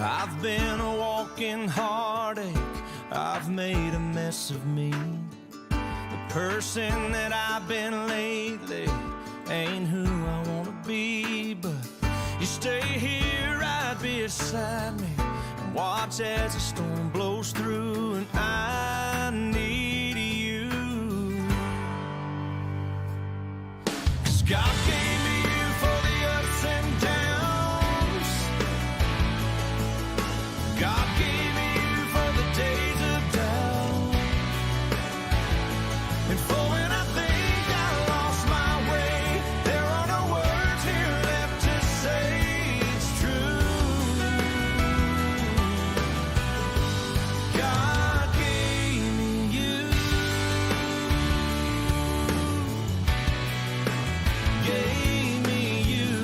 I've been a walking heartache, I've made a mess of me. The person that I've been lately ain't who I wanna be, but you stay here right beside me and watch as the storm blows through, and I need you. 'Cause God gave me you for the ups and downs. God gave me you for the days of doubt, and for when I think I lost my way, there are no words here left to say it's true. God gave me you. Gave me you.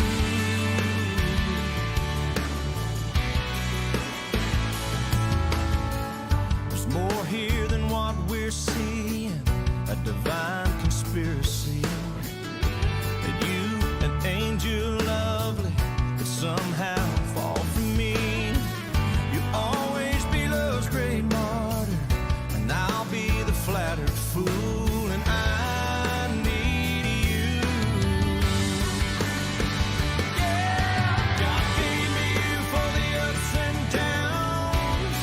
There's more here than what we're seeing, a divine conspiracy. That you, an angel lovely, could somehow fall for me. You'll always be love's great martyr, and I'll be the flattered fool, and I need you. Yeah, God gave me you for the ups and downs.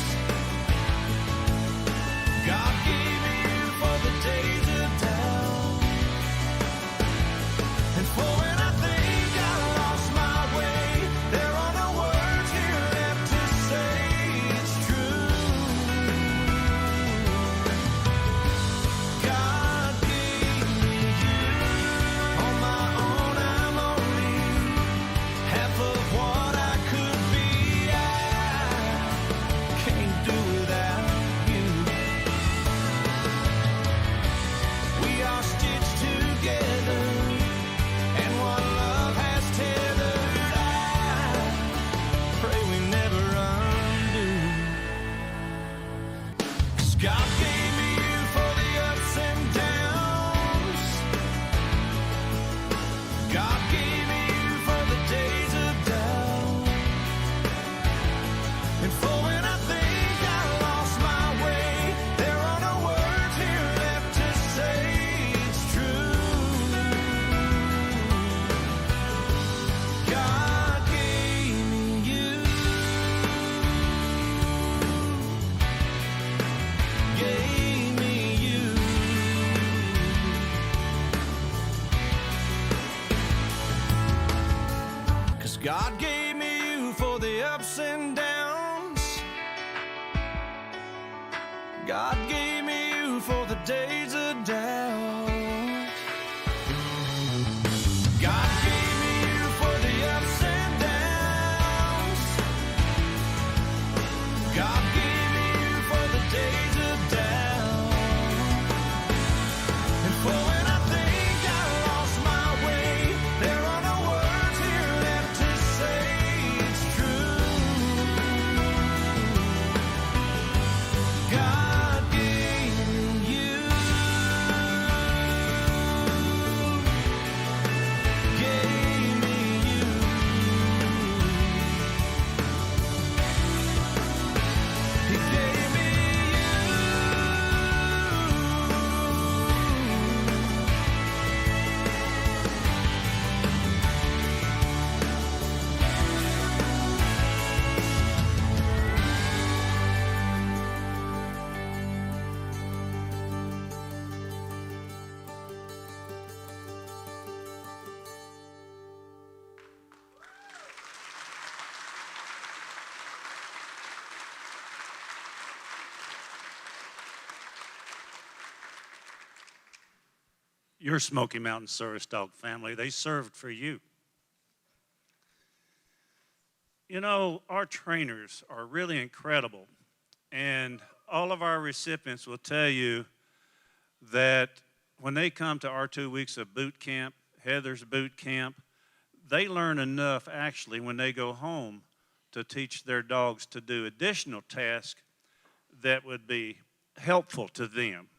God gave me you for the days of doubt, and for when I think I lost my way, there are no words here left to say it's true. God gave me you. On my own, I'm only half of what I could be. I can't do without you. We are stitched together, and what love has tethered, I pray we never undo. 'Cause God gave me you for the ups and downs. God gave me you for the days of doubt, and for when I think I lost my way, there are no words here left to say it's true. God gave me you. Gave me you. 'Cause God gave me you for the ups and downs. God gave me you for the days of doubt. God gave me you for the ups and downs. God gave me you for the days of doubt, and for when I think I lost my way, there are no words here left to say it's true. God gave me you. Gave me you. He gave me Your Smoky Mountain Service Dog family, they served for you. You know, our trainers are really incredible, and all of our recipients will tell you that when they come to our 2 weeks of boot camp, Heather's boot camp, they learn enough actually when they go home to teach their dogs to do additional tasks that would be helpful to them.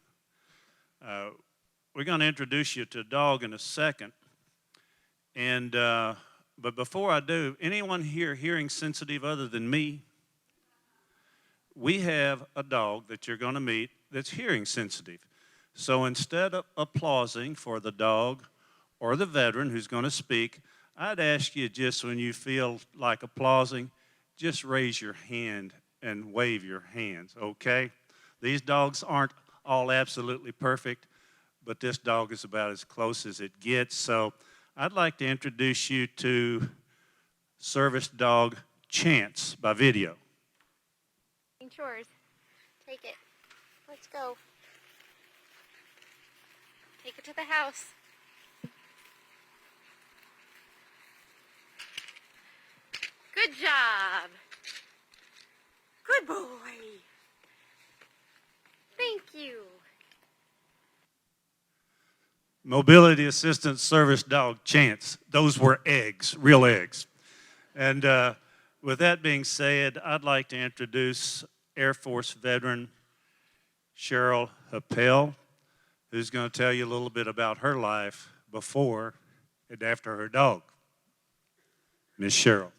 We're going to introduce you to a dog in a second. And, but before I do, anyone here hearing sensitive other than me? we have a dog that you're going to meet that's hearing sensitive. So instead of applauding for the dog or the veteran who's going to speak, I'd ask you just when you feel like applauding, just raise your hand and wave your hands, okay? These dogs aren't all absolutely perfect, but this dog is about as close as it gets. So I'd like to introduce you to service dog Chance by video. Chores. Take it. Let's go. Take it to the house. Good job. Good boy. Thank you. Mobility Assistance Service Dog Chance. Those were eggs, real eggs. And with that being said, I'd like to introduce Air Force veteran Cheryl Appel, who's going to tell you a little bit about her life before and after her dog. Miss Cheryl.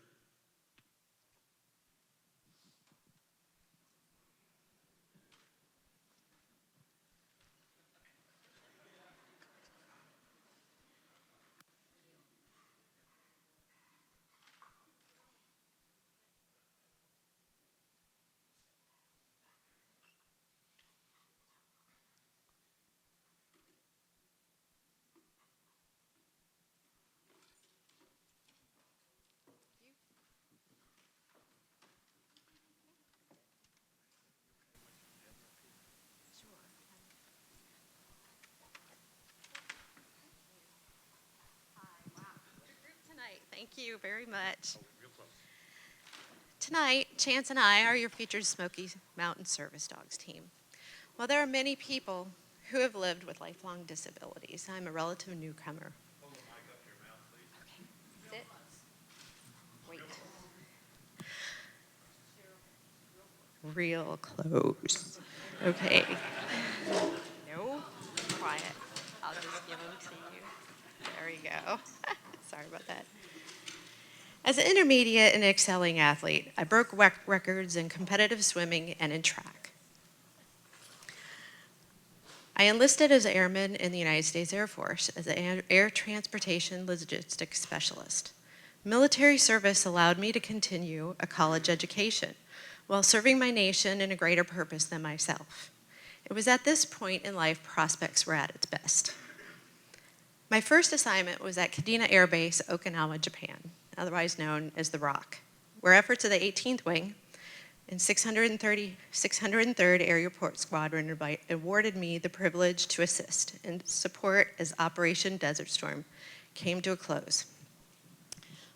Thank you very much. Tonight, Chance and I are your featured Smoky Mountain Service Dogs team. While there are many people who have lived with lifelong disabilities, I'm a relative newcomer. Hold the mic up to your mouth, please. Okay. Sit. Wait. Real close. Okay. No. Quiet. I'll just give them to you. There we go. Sorry about that. As an intermediate and excelling athlete, I broke records in competitive swimming and in track. I enlisted as an airman in the United States Air Force as an air transportation logistics specialist. Military service allowed me to continue a college education while serving my nation in a greater purpose than myself. It was at this point in life prospects were at its best. My first assignment was at Kadena Air Base, Okinawa, Japan, otherwise known as The Rock, where efforts of the 18th Wing and 603rd Air Support Squadron awarded me the privilege to assist and support as Operation Desert Storm came to a close.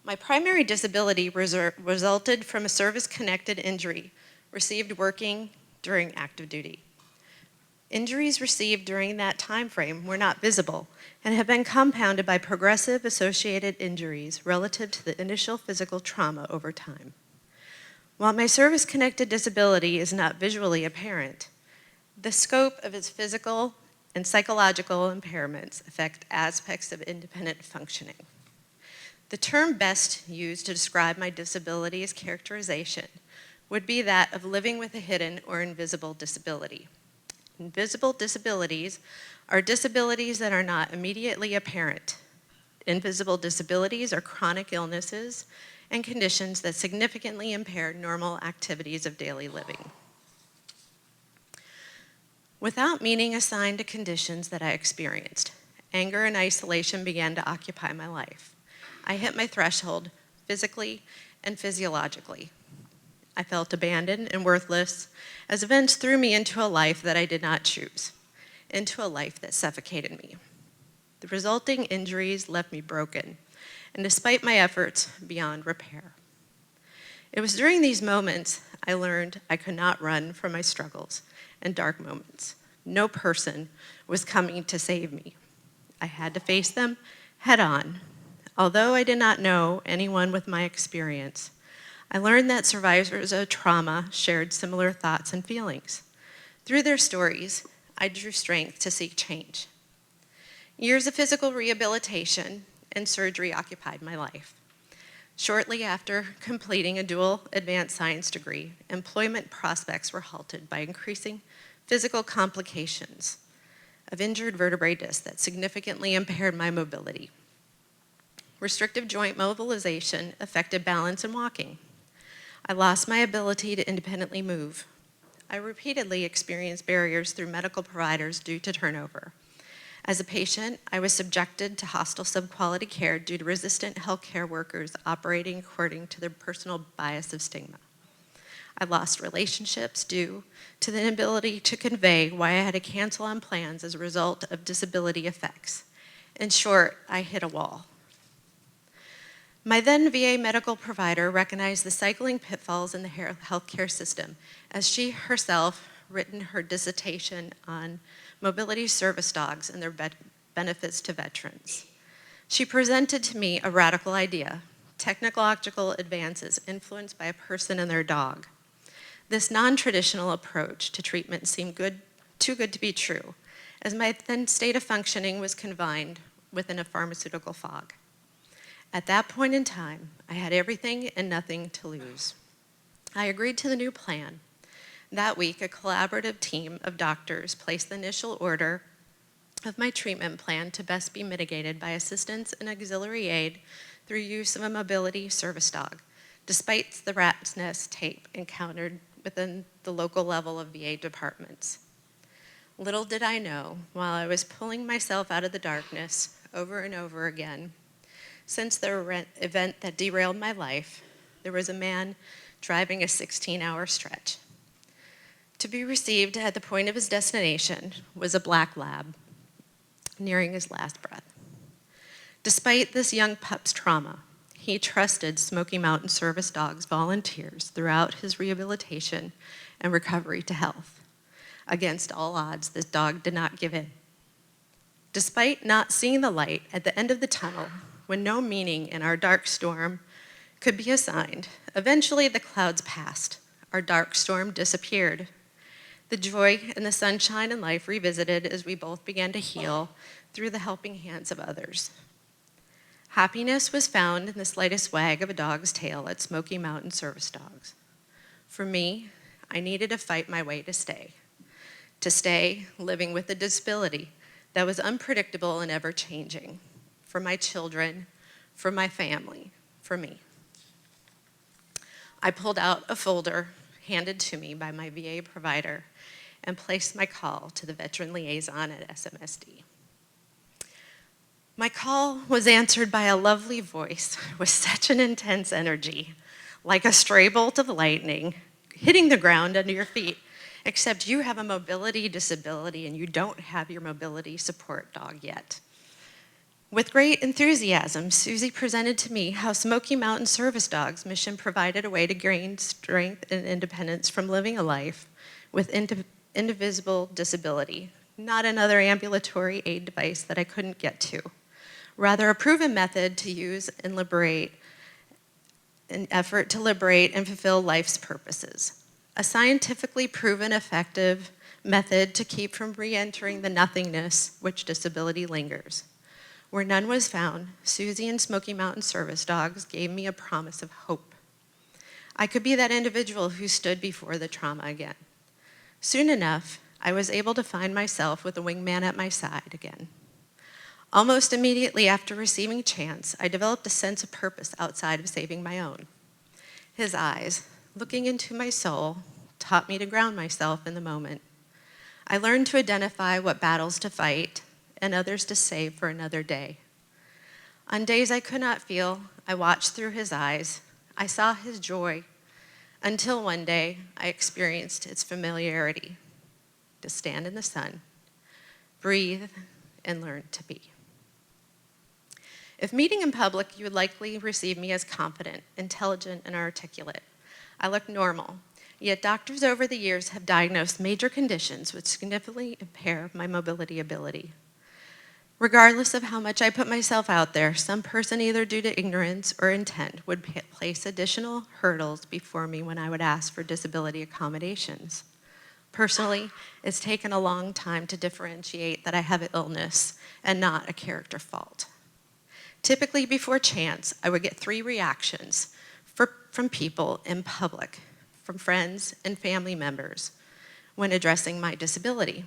My primary disability resulted from a service-connected injury received working during active duty. Injuries received during that time frame were not visible and have been compounded by progressive associated injuries relative to the initial physical trauma over time. While my service-connected disability is not visually apparent, the scope of its physical and psychological impairments affect aspects of independent functioning. The term best used to describe my disability's characterization would be that of living with a hidden or invisible disability. Invisible disabilities are disabilities that are not immediately apparent. Invisible disabilities are chronic illnesses and conditions that significantly impair normal activities of daily living. Without meaning assigned to conditions that I experienced, anger and isolation began to occupy my life. I hit my threshold physically and physiologically. I felt abandoned and worthless as events threw me into a life that I did not choose, into a life that suffocated me. The resulting injuries left me broken, and despite my efforts, beyond repair. It was during these moments I learned I could not run from my struggles and dark moments. No person was coming to save me. I had to face them head on. Although I did not know anyone with my experience, I learned that survivors of trauma shared similar thoughts and feelings. Through their stories, I drew strength to seek change. Years of physical rehabilitation and surgery occupied my life. Shortly after completing a dual advanced science degree, employment prospects were halted by increasing physical complications of injured vertebrae discs that significantly impaired my mobility. Restrictive joint mobilization affected balance and walking. I lost my ability to independently move. I repeatedly experienced barriers through medical providers due to turnover. As a patient, I was subjected to hostile subquality care due to resistant healthcare workers operating according to their personal bias of stigma. I lost relationships due to the inability to convey why I had to cancel on plans as a result of disability effects. In short, I hit a wall. My then VA medical provider recognized the cycling pitfalls in the healthcare system as she herself written her dissertation on mobility service dogs and their benefits to veterans. She presented to me a radical idea: technological advances influenced by a person and their dog. This non-traditional approach to treatment seemed too good to be true, as my then state of functioning was confined within a pharmaceutical fog. At that point in time, I had everything and nothing to lose. I agreed to the new plan. That week, a collaborative team of doctors placed the initial order of my treatment plan to best be mitigated by assistance and auxiliary aid through use of a mobility service dog, despite the rat's nest tape encountered within the local level of VA departments. Little did I know, while I was pulling myself out of the darkness over and over again, since the event that derailed my life, there was a man driving a 16-hour stretch. To be received at the point of his destination was a black lab, nearing his last breath. Despite this young pup's trauma, he trusted Smoky Mountain Service Dogs volunteers throughout his rehabilitation and recovery to health. Against all odds, this dog did not give in. Despite not seeing the light at the end of the tunnel, when no meaning in our dark storm could be assigned, eventually the clouds passed. Our dark storm disappeared. The joy and the sunshine in life revisited as we both began to heal through the helping hands of others. Happiness was found in the slightest wag of a dog's tail at Smoky Mountain Service Dogs. For me, I needed to fight my way to stay living with a disability that was unpredictable and ever-changing. For my children, for my family, for me. I pulled out a folder handed to me by my VA provider and placed my call to the veteran liaison at SMSD. My call was answered by a lovely voice with such an intense energy, like a stray bolt of lightning hitting the ground under your feet, except you have a mobility disability and you don't have your mobility support dog yet. With great enthusiasm, Susie presented to me how Smoky Mountain Service Dogs' mission provided a way to gain strength and independence from living a life with indivisible disability, not another ambulatory aid device that I couldn't get to. Rather, a proven method to use and liberate, an effort to liberate and fulfill life's purposes. A scientifically proven effective method to keep from re-entering the nothingness which disability lingers. Where none was found, Susie and Smoky Mountain Service Dogs gave me a promise of hope. I could be that individual who stood before the trauma again. Soon enough, I was able to find myself with a wingman at my side again. Almost immediately after receiving Chance, I developed a sense of purpose outside of saving my own. His eyes, looking into my soul, taught me to ground myself in the moment. I learned to identify what battles to fight and others to save for another day. On days I could not feel, I watched through his eyes. I saw his joy, until one day I experienced its familiarity, to stand in the sun, breathe, and learn to be. If meeting in public, you would likely receive me as confident, intelligent, and articulate. I look normal, yet doctors over the years have diagnosed major conditions which significantly impair my mobility ability. Regardless of how much I put myself out there, some person, either due to ignorance or intent, would place additional hurdles before me when I would ask for disability accommodations. Personally, it's taken a long time to differentiate that I have an illness and not a character fault. Typically before chants, I would get 3 reactions from people in public, from friends and family members when addressing my disability.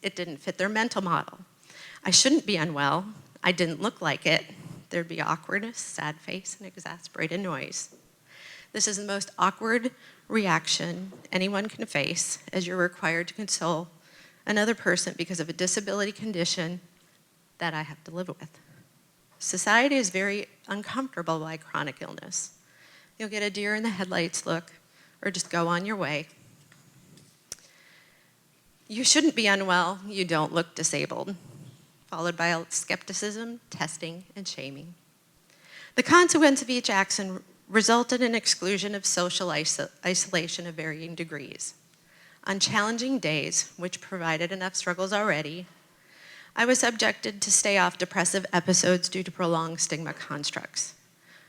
It didn't fit their mental model. I shouldn't be unwell. I didn't look like it. There'd be awkwardness, sad face, and exasperated noise. This is the most awkward reaction anyone can face, as you're required to console another person because of a disability condition that I have to live with. Society is very uncomfortable by chronic illness. You'll get a deer in the headlights look, or just go on your way. You shouldn't be unwell, you don't look disabled, followed by skepticism, testing, and shaming. The consequence of each action resulted in exclusion of social isolation of varying degrees. On challenging days, which provided enough struggles already, I was subjected to stay off depressive episodes due to prolonged stigma constructs.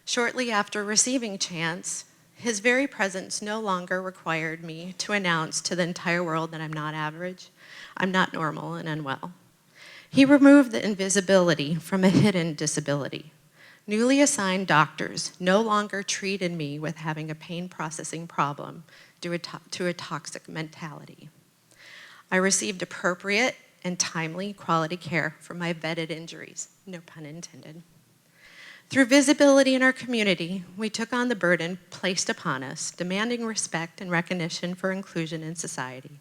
Shortly after receiving chants, his very presence no longer required me to announce to the entire world that I'm not average, I'm not normal, and unwell. He removed the invisibility from a hidden disability. Newly assigned doctors no longer treated me with having a pain processing problem due to a toxic mentality. I received appropriate and timely quality care for my vetted injuries, no pun intended. Through visibility in our community, we took on the burden placed upon us, demanding respect and recognition for inclusion in society.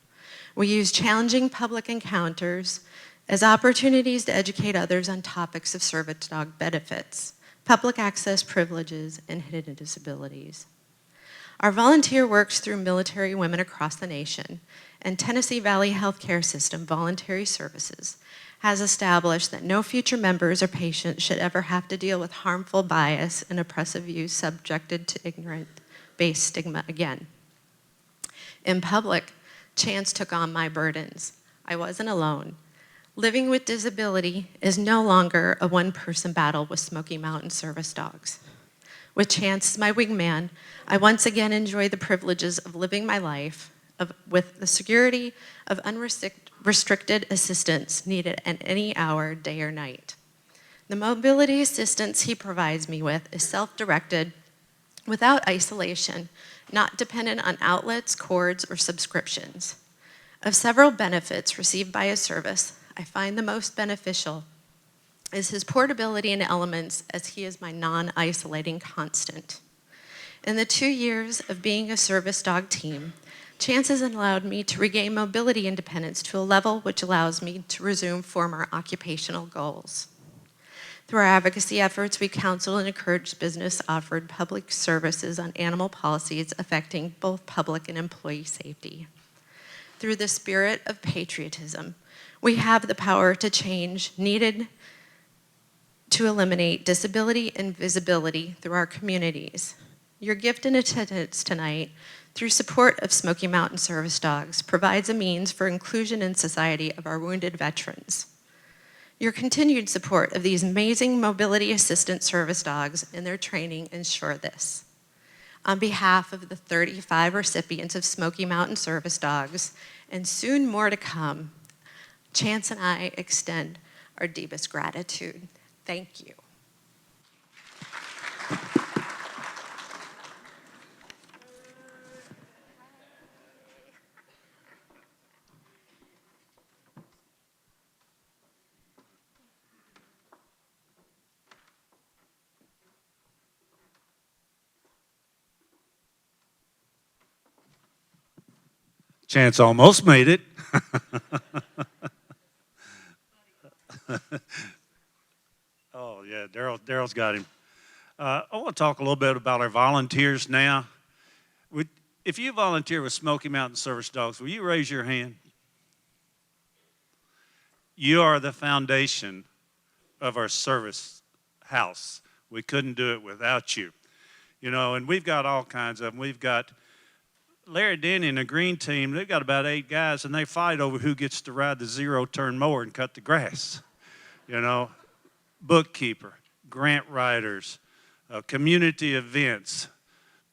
We used challenging public encounters as opportunities to educate others on topics of service dog benefits, public access privileges, and hidden disabilities. Our volunteer works through military women across the nation, and Tennessee Valley Healthcare System Voluntary Services has established that no future members or patients should ever have to deal with harmful bias and oppressive views subjected to ignorant-based stigma again. In public, chance took on my burdens. I wasn't alone. Living with disability is no longer a one-person battle with Smoky Mountain service dogs. With Chance as my wingman, I once again enjoy the privileges of living my life with the security of unrestricted assistance needed at any hour, day or night. The mobility assistance he provides me with is self-directed, without isolation, not dependent on outlets, cords, or subscriptions. Of several benefits received by his service, I find the most beneficial is his portability in elements, as he is my non-isolating constant. In the 2 years of being a service dog team, Chance has allowed me to regain mobility independence to a level which allows me to resume former occupational goals. Through our advocacy efforts, we counsel and encourage business offered public services on animal policies affecting both public and employee safety. Through the spirit of patriotism, we have the power to change needed to eliminate disability and visibility through our communities. Your gift in attendance tonight, through support of Smoky Mountain Service Dogs, provides a means for inclusion in society of our wounded veterans. Your continued support of these amazing mobility assistant service dogs and their training ensure this. On behalf of the 35 recipients of Smoky Mountain Service Dogs, and soon more to come, Chance and I extend our deepest gratitude. Thank you. Chance almost made it. Oh, yeah, Daryl's got him. I want to talk a little bit about our volunteers now. If you volunteer with Smoky Mountain Service Dogs, will you raise your hand? You are the foundation of our service house. We couldn't do it without you. You know, and we've got all kinds of them. We've got Larry Denny and the green team. They've got about 8 guys, and they fight over who gets to ride the zero-turn mower and cut the grass. You know, bookkeeper, grant writers, community events,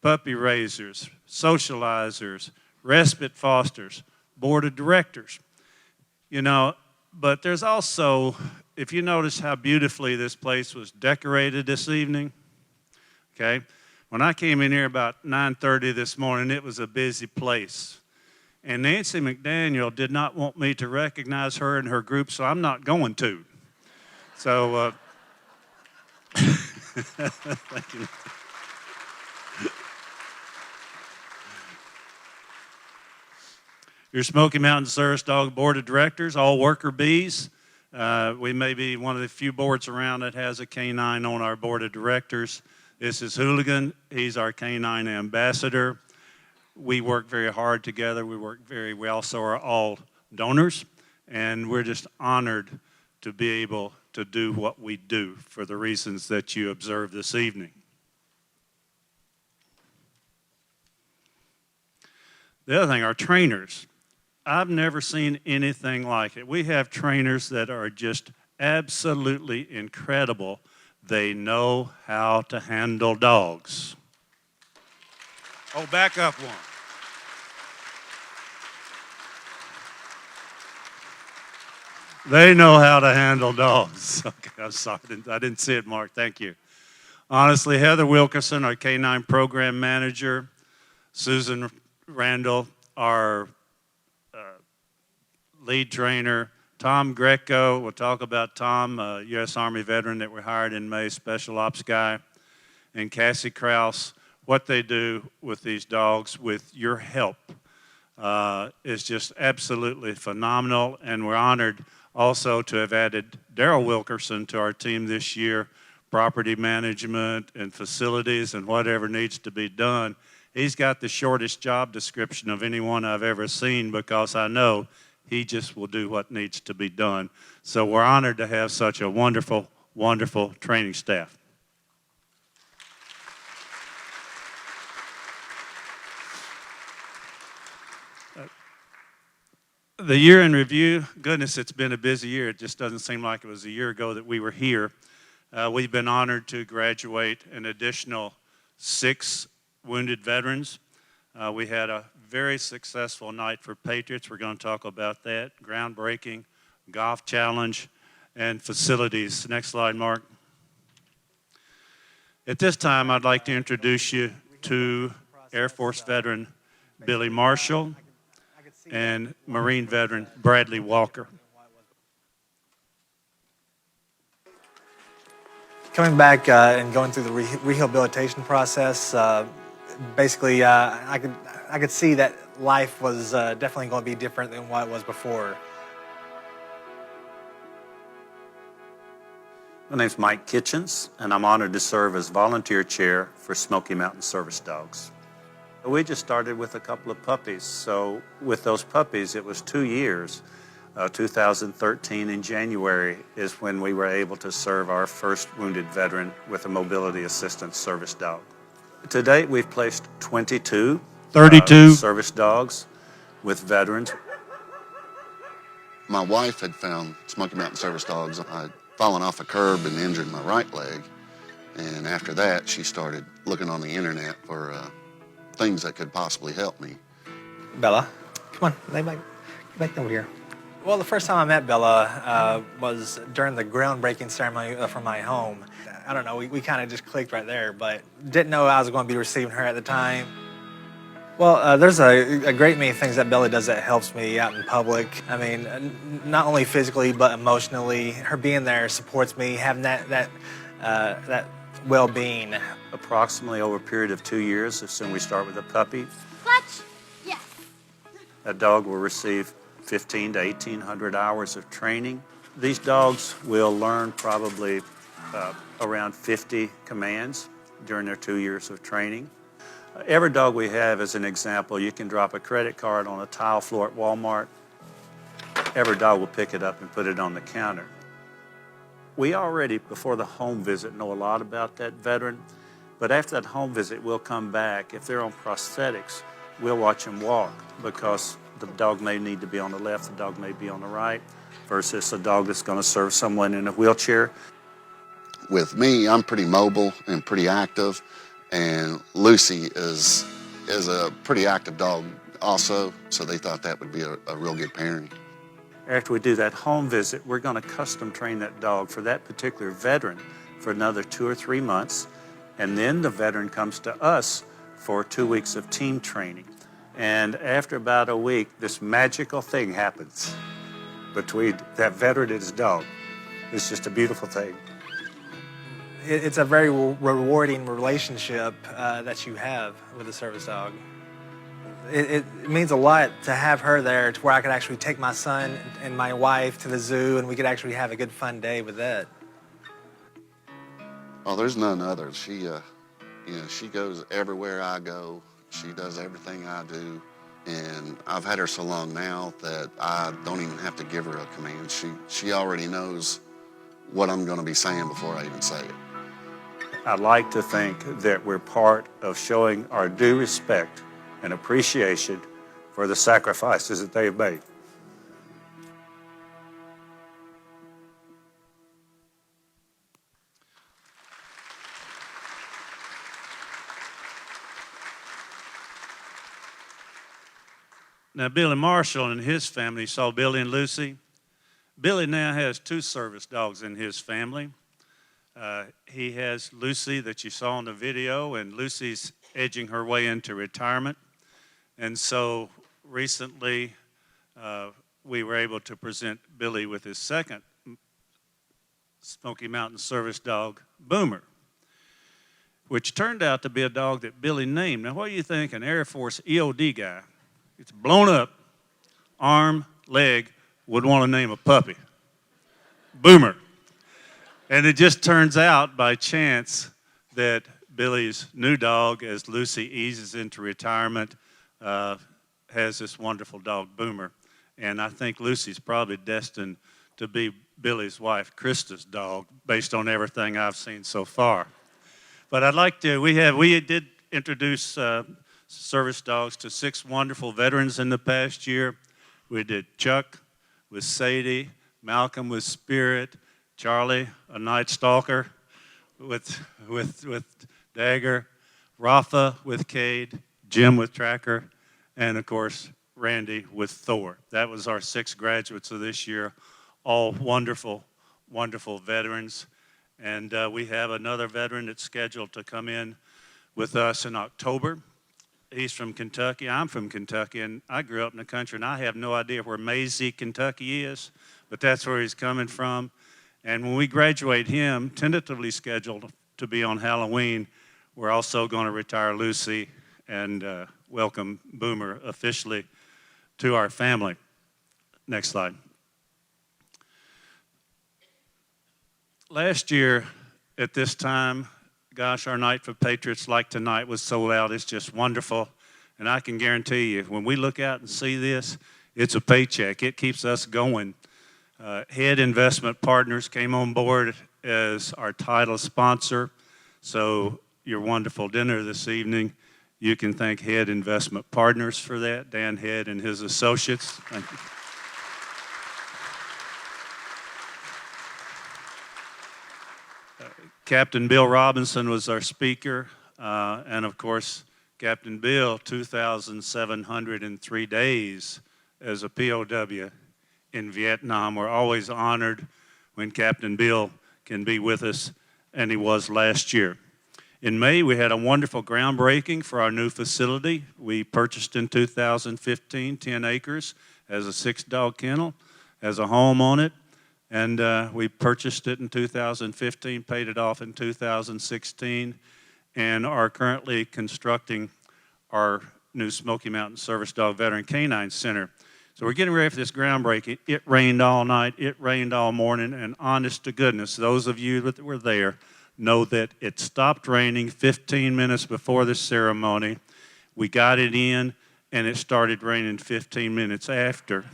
puppy raisers, socializers, respite fosters, board of directors. You know, but there's also if you notice how beautifully this place was decorated this evening, okay? When I came in here about 9:30 this morning, it was a busy place. And Nancy McDaniel did not want me to recognize her and her group, so I'm not going to. So, thank you. Your Smoky Mountain Service Dog Board of Directors, all worker bees. We may be one of the few boards around that has a canine on our board of directors. This is Hooligan. He's our canine ambassador. We work very hard together. We work very well. So are all donors. And we're just honored to be able to do what we do for the reasons that you observed this evening. The other thing, our trainers. I've never seen anything like it. We have trainers that are just absolutely incredible. They know how to handle dogs. Oh, back up one. They know how to handle dogs. Okay, I'm sorry. I didn't see it, Mark. Thank you. Honestly, Heather Wilkerson, our K9 program manager, Susan Randall, our lead trainer, Tom Greco. We'll talk about Tom, U.S. Army veteran that we hired in May, special ops guy, and Cassie Krause. What they do with these dogs with your help is just absolutely phenomenal, and we're honored also to have added Daryl Wilkerson to our team this year, property management and facilities and whatever needs to be done. He's got the shortest job description of anyone I've ever seen because I know he just will do what needs to be done. So we're honored to have such a wonderful, wonderful training staff. The year in review, goodness, it's been a busy year. It just doesn't seem like it was a year ago that we were here. We've been honored to graduate an additional 6 wounded veterans. We had a very successful night for Patriots. We're going to talk about that. Groundbreaking, golf challenge, and facilities. Next slide, Mark. At this time, I'd like to introduce you to Air Force veteran Billy Marshall and Marine veteran Bradley Walker. Coming back and going through the rehabilitation process, basically, I could see that life was definitely going to be different than what it was before. My name's Mike Kitchens, and I'm honored to serve as volunteer chair for Smoky Mountain Service Dogs. We just started with a couple of puppies, so with those puppies, it was 2 years. 2013 in January is when we were able to serve our first wounded veteran with a mobility assistance service dog. To date, we've placed 22 service dogs with veterans. My wife had found Smoky Mountain Service Dogs. I'd fallen off a curb and injured my right leg. And after that, she started looking on the internet for things that could possibly help me. Bella, come on, lay back, get back over here. Well, the first time I met Bella was during the groundbreaking ceremony for my home. I don't know, we kind of just clicked right there, but didn't know I was going to be receiving her at the time. Well, there's a great many things that Bella does that helps me out in public. I mean, not only physically, but emotionally. Her being there supports me, having that well-being. Approximately over a period of 2 years, as soon as we start with a puppy. Clutch. Yes. A dog will receive 1,500 to 1,800 hours of training. These dogs will learn probably around 50 commands during their 2 years of training. Every dog we have, as an example, you can drop a credit card on a tile floor at Walmart. Every dog will pick it up and put it on the counter. We already, before the home visit, know a lot about that veteran, but after that home visit, we'll come back. If they're on prosthetics, we'll watch them walk because the dog may need to be on the left, the dog may be on the right, versus a dog that's going to serve someone in a wheelchair. With me, I'm pretty mobile and pretty active, and Lucy is a pretty active dog also, so they thought that would be a real good pairing. After we do that home visit, we're going to custom train that dog for that particular veteran for another 2 or 3 months. And then the veteran comes to us for 2 weeks of team training. And after about a week, this magical thing happens between that veteran and his dog. It's just a beautiful thing. It's a very rewarding relationship that you have with a service dog. It means a lot to have her there to where I could actually take my son and my wife to the zoo and we could actually have a good fun day with that. Oh, there's none other. She, she goes everywhere I go. She does everything I do. And I've had her so long now that I don't even have to give her a command. She already knows what I'm going to be saying before I even say it. I like to think that we're part of showing our due respect and appreciation for the sacrifices that they've made. Now, Billy Marshall and his family saw Billy and Lucy. Billy now has 2 service dogs in his family. He has Lucy that you saw in the video, and Lucy's edging her way into retirement. And so recently, we were able to present Billy with his second Smoky Mountain service dog, Boomer, which turned out to be a dog that Billy named. Now, what do you think an Air Force EOD guy, it's blown up, arm, leg, would want to name a puppy? Boomer. And it just turns out by chance that Billy's new dog, as Lucy eases into retirement, has this wonderful dog, Boomer. And I think Lucy's probably destined to be Billy's wife, Krista's dog, based on everything I've seen so far. But I'd like to, we did introduce service dogs to 6 wonderful veterans in the past year. We did Chuck with Sadie, Malcolm with Spirit, Charlie, a Night Stalker with Dagger, Rafa with Cade, Jim with Tracker, and of course, Randy with Thor. That was our 6 graduates of this year, all wonderful, wonderful veterans. And we have another veteran that's scheduled to come in with us in October. He's from Kentucky. I'm from Kentucky, and I grew up in the country, and I have no idea where Maisie, Kentucky is, but that's where he's coming from. And when we graduate him, tentatively scheduled to be on Halloween, we're also going to retire Lucy and welcome Boomer officially to our family. Next slide. Last year at this time, gosh, our night for Patriots like tonight was sold out. It's just wonderful. And I can guarantee you, when we look out and see this, it's a paycheck. It keeps us going. Head Investment Partners came on board as our title sponsor. So your wonderful dinner this evening, you can thank Head Investment Partners for that, Dan Head and his associates. Thank you. Captain Bill Robinson was our speaker, and of course, Captain Bill, 2,703 days as a POW in Vietnam. We're always honored when Captain Bill can be with us, and he was last year. In May, we had a wonderful groundbreaking for our new facility. We purchased in 2015 10 acres as a 6-dog kennel, has a home on it. And we purchased it in 2015, paid it off in 2016, and are currently constructing our new Smoky Mountain Service Dog Veteran Canine Center. So we're getting ready for this groundbreaking. It rained all night, it rained all morning, and honest to goodness, those of you that were there know that it stopped raining 15 minutes before the ceremony. We got it in, and it started raining 15 minutes after.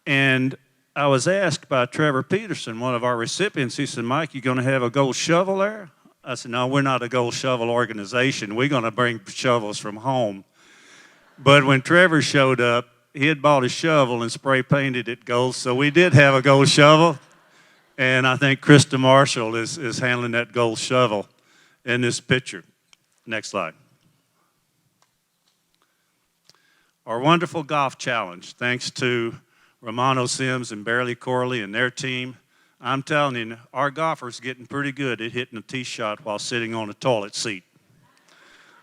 And I was asked by Trevor Peterson, one of our recipients, he said, Mike, you going to have a gold shovel there? I said, no, we're not a gold shovel organization. We're going to bring shovels from home. But when Trevor showed up, he had bought a shovel and spray painted it gold, so we did have a gold shovel. And I think Krista Marshall is handling that gold shovel in this picture. Next slide. Our wonderful golf challenge, thanks to Romano Sims and Barely Corley and their team. I'm telling you, our golfers getting pretty good at hitting a tee shot while sitting on a toilet seat.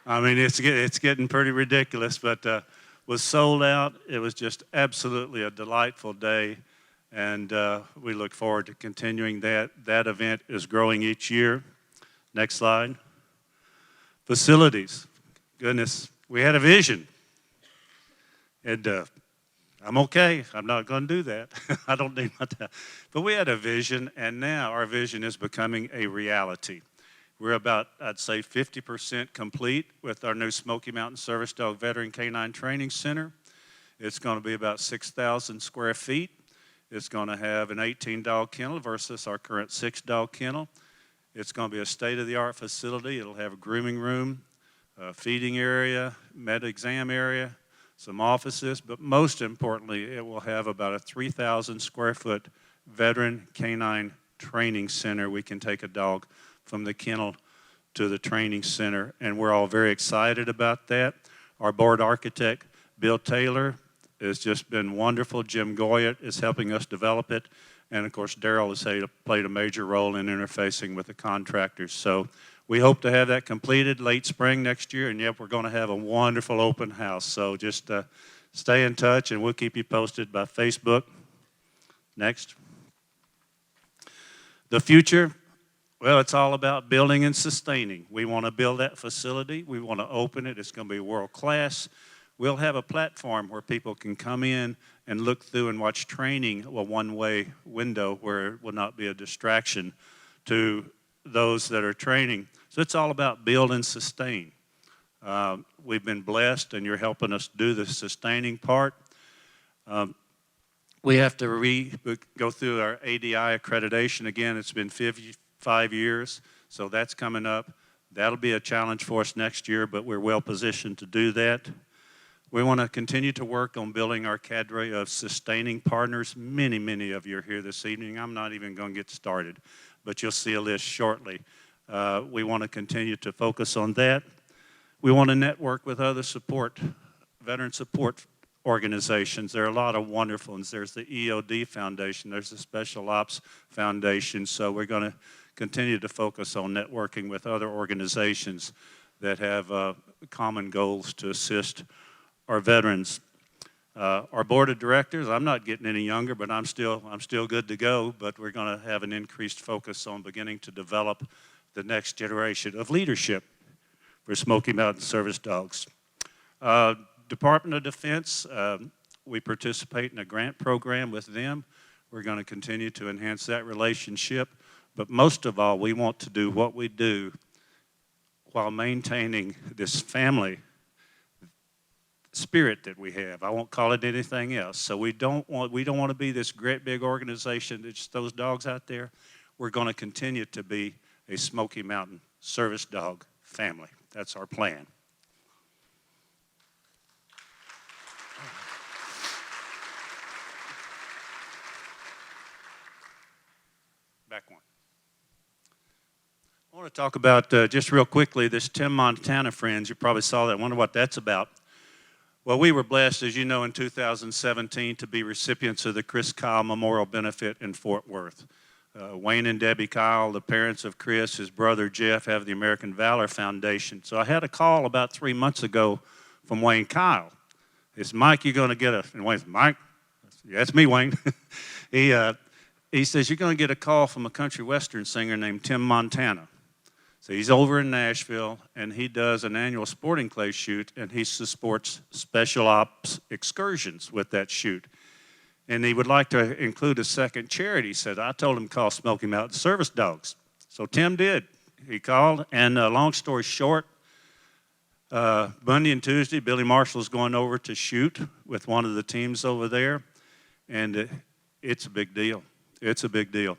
I mean, it's getting pretty ridiculous, but was sold out. It was just absolutely a delightful day, and we look forward to continuing that. That event is growing each year. Next slide. Facilities. Goodness, we had a vision, and I'm okay. I'm not going to do that. I don't need my time. But we had a vision, and now our vision is becoming a reality. We're about, I'd say, 50% complete with our new Smoky Mountain Service Dog Veteran Canine Training Center. It's going to be about 6,000 square feet. It's going to have an 18-dog kennel versus our current 6-dog kennel. It's going to be a state-of-the-art facility. It'll have a grooming room, a feeding area, med exam area, some offices, but most importantly, it will have about a 3,000 square foot veteran canine training center. We can take a dog from the kennel to the training center, and we're all very excited about that. Our board architect, Bill Taylor, has just been wonderful. Jim Goyette is helping us develop it, and of course, Daryl has played a major role in interfacing with the contractors. So we hope to have that completed late spring next year, and yep, we're going to have a wonderful open house. So just stay in touch, and we'll keep you posted by Facebook. Next. The future, well, it's all about building and sustaining. We want to build that facility. We want to open it. It's going to be world class. We'll have a platform where people can come in and look through and watch training, a one-way window where it will not be a distraction to those that are training. So it's all about build and sustain. We've been blessed, and you're helping us do the sustaining part. We have to go through our ADI accreditation again. It's been 55 years, so that's coming up. That'll be a challenge for us next year, but we're well positioned to do that. We want to continue to work on building our cadre of sustaining partners. Many, many of you are here this evening. I'm not even going to get started, but you'll see a list shortly. We want to continue to focus on that. We want to network with other veteran support organizations. There are a lot of wonderful ones. There's the EOD Foundation. There's the Special Ops Foundation. So we're going to continue to focus on networking with other organizations that have common goals to assist our veterans. Our board of directors, I'm not getting any younger, but I'm still good to go, but we're going to have an increased focus on beginning to develop the next generation of leadership for Smoky Mountain Service Dogs. Department of Defense, we participate in a grant program with them. We're going to continue to enhance that relationship, but most of all, we want to do what we do while maintaining this family spirit that we have. I won't call it anything else. So we don't want to be this great big organization that just throws dogs out there. We're going to continue to be a Smoky Mountain Service Dog family. That's our plan. Back one. I want to talk about, just real quickly, this Tim Montana Friends. You probably saw that. I wonder what that's about. Well, we were blessed, as you know, in 2017 to be recipients of the Chris Kyle Memorial Benefit in Fort Worth. Wayne and Debbie Kyle, the parents of Chris, his brother Jeff, have the American Valor Foundation. So I had a call about 3 months ago from Wayne Kyle. He said, Mike, you're going to get and Wayne said, Mike? Yeah, that's me, Wayne. He says, you're going to get a call from a country western singer named Tim Montana. So he's over in Nashville, and he does an annual sporting clay shoot, and he supports special ops excursions with that shoot. And he would like to include a second charity. He said, I told him to call Smoky Mountain Service Dogs. So Tim did. He called, and long story short, Monday and Tuesday, Billy Marshall's going over to shoot with one of the teams over there, and it's a big deal. It's a big deal.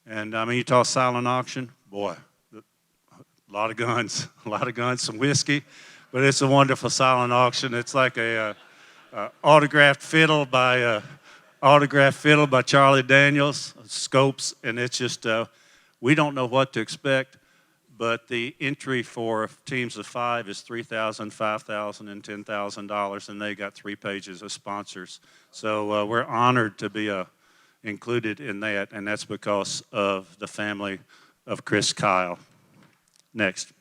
And, I mean, you talk silent auction, boy, a lot of guns, some whiskey, but it's a wonderful silent auction. It's like a autographed fiddle by Charlie Daniels, scopes, and it's just, we don't know what to expect, but the entry for teams of 5 is $3,000, $5,000, and $10,000, and they got 3 pages of sponsors. So we're honored to be included in that, and that's because of the family of Chris Kyle. Next.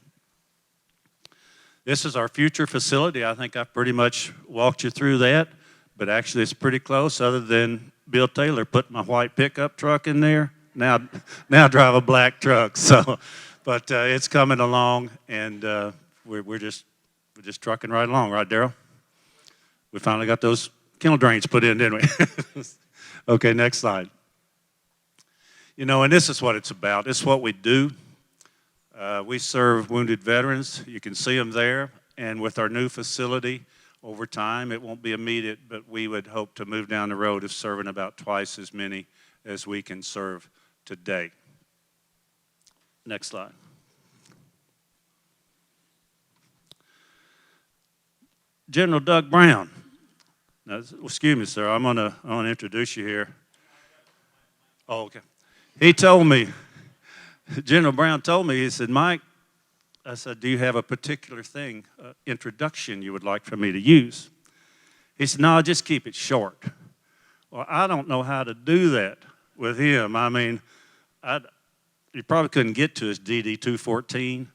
This is our future facility. I think I pretty much walked you through that, but actually it's pretty close, other than Bill Taylor put my white pickup truck in there. Now drive a black truck. So, but it's coming along, and we're just trucking right along, right, Daryl? We finally got those kennel drains put in, didn't we? Okay, next slide. You know, and this is what it's about. This is what we do. We serve wounded veterans. You can see them there. And with our new facility, over time, it won't be immediate, but we would hope to move down the road of serving about twice as many as we can serve today. Next slide. General Doug Brown. Now, excuse me, sir. I'm gonna introduce you here. Oh, okay. He told me, General Brown told me, he said, Mike, I said, do you have a particular thing, introduction you would like for me to use? He said, no, just keep it short. Well, I don't know how to do that with him. I mean, you probably couldn't get to his DD-214,